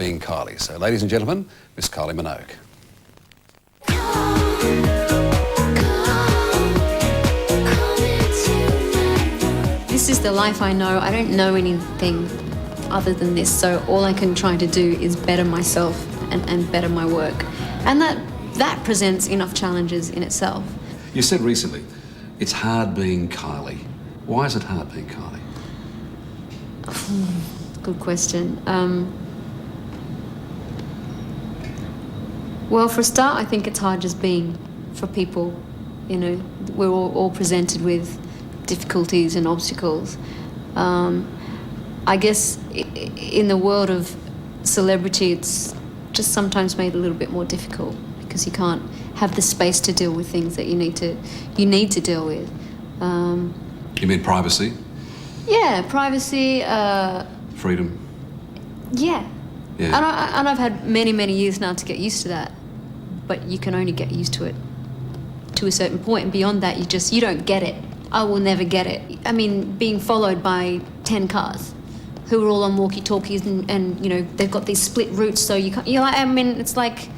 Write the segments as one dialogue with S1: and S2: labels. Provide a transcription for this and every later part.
S1: being Kylie. So, ladies and gentlemen, Miss Kylie Minogue.
S2: This is the life I know. I don't know anything other than this, so all I can try to do is better myself and better my work. And that presents enough challenges in itself.
S1: You said recently, it's hard being Kylie. Why is it hard being Kylie?
S2: Good question. Well, for a start, I think it's hard just being for people. You know, we're all presented with difficulties and obstacles. I guess in the world of celebrity, it's just sometimes made a little bit more difficult because you can't have the space to deal with things that you need to deal with.
S1: You mean privacy?
S2: Yeah, privacy.
S1: Freedom?
S2: Yeah. And I've had many years now to get used to that, but you can only get used to it to a certain point, and beyond that you don't get it. I will never get it. I mean, being followed by 10 cars who are all on walkie-talkies and you know, they've got these split routes, so I mean, it's like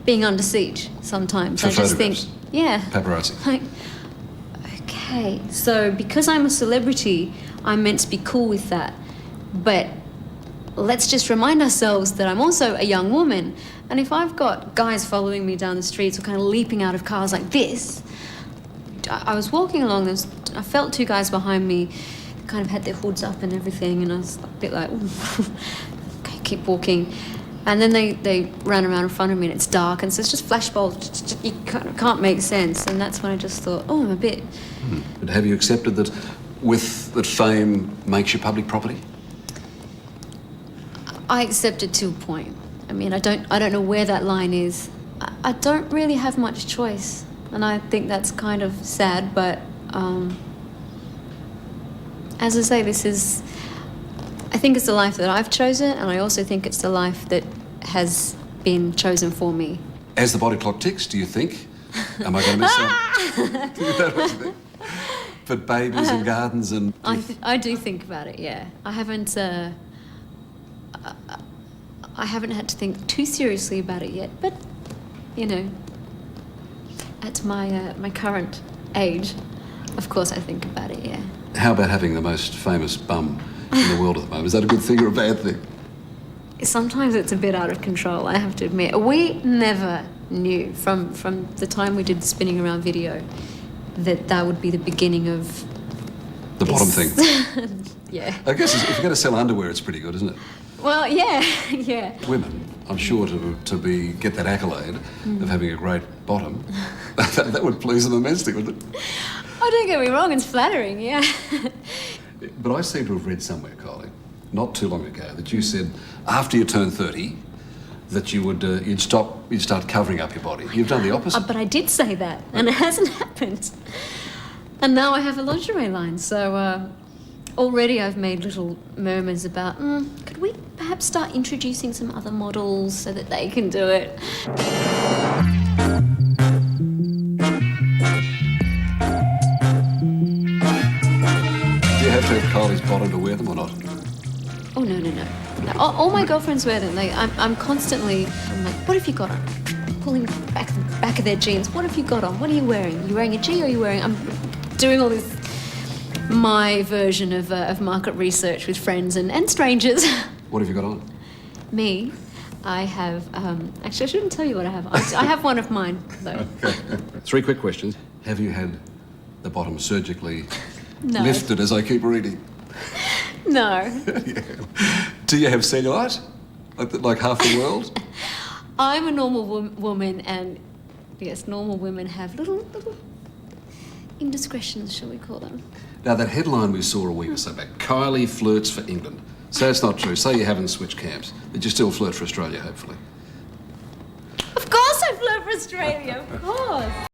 S2: being under siege sometimes.
S1: For
S2: I just think,
S1: photographs.
S2: yeah.
S1: Paparazzi.
S2: Like, okay, so because I'm a celebrity, I'm meant to be cool with that. But let's just remind ourselves that I'm also a young woman. And if I've got guys following me down the streets or kind of leaping out of cars like this, I was walking along, I felt two guys behind me, kind of had their hoods up and everything, and I was a bit like, okay, keep walking. And then they ran around in front of me, and it's dark, and so it's just flashbulbs, you can't make sense. And that's when I just thought, oh, I'm a bit...
S1: But have you accepted that that fame makes you public property?
S2: I accept it to a point. I mean, I don't know where that line is. I don't really have much choice, and I think that's kind of sad, but as I say, I think it's the life that I've chosen, and I also think it's the life that has been chosen for me.
S1: As the body clock ticks, do you think, am I going to miss out? Is that what you think? But babies and gardens and...
S2: I do think about it, yeah. I haven't had to think too seriously about it yet, but, you know, at my current age, of course I think about it, yeah.
S1: How about having the most famous bum in the world at the moment? Is that a good thing or a bad thing?
S2: Sometimes it's a bit out of control, I have to admit. We never knew from the time we did the spinning around video that would be the beginning of
S1: the bottom thing.
S2: Yeah.
S1: I guess if you're going to sell underwear, it's pretty good, isn't it?
S2: Well, yeah, yeah.
S1: Women, I'm sure to get that accolade of having a great bottom, that would please them immensely, wouldn't it?
S2: Oh, don't get me wrong, it's flattering, yeah.
S1: But I seem to have read somewhere, Kylie, not too long ago, that you said after you turn 30, that you'd start covering up your body. You've done the opposite.
S2: But I did say that, and it hasn't happened. And now I have a lingerie line, so already I've made little murmurs about, could we perhaps start introducing some other models so that they can do it?
S1: Do you have to have Kylie's bottom to wear them or not?
S2: Oh, no. All my girlfriends wear them. I'm constantly like, what have you got on? Pulling back of their jeans. What have you got on? What are you wearing? Are you wearing a G or are you wearing... I'm doing all this, my version of market research with friends and strangers.
S1: What have you got on?
S2: Me? I have... actually, I shouldn't tell you what I have. I have one of mine, though.
S1: Okay. 3 quick questions. Have you had the bottom surgically lifted, as I keep reading?
S2: No.
S1: Yeah. Do you have cellulite? Like half the world?
S2: I'm a normal woman, and yes, normal women have little indiscretions, shall we call them?
S1: Now, that headline we saw a week or so back, Kylie flirts for England. Say it's not true. Say you haven't switched camps. That you still flirt for Australia, hopefully.
S2: Of course I flirt for Australia, of course.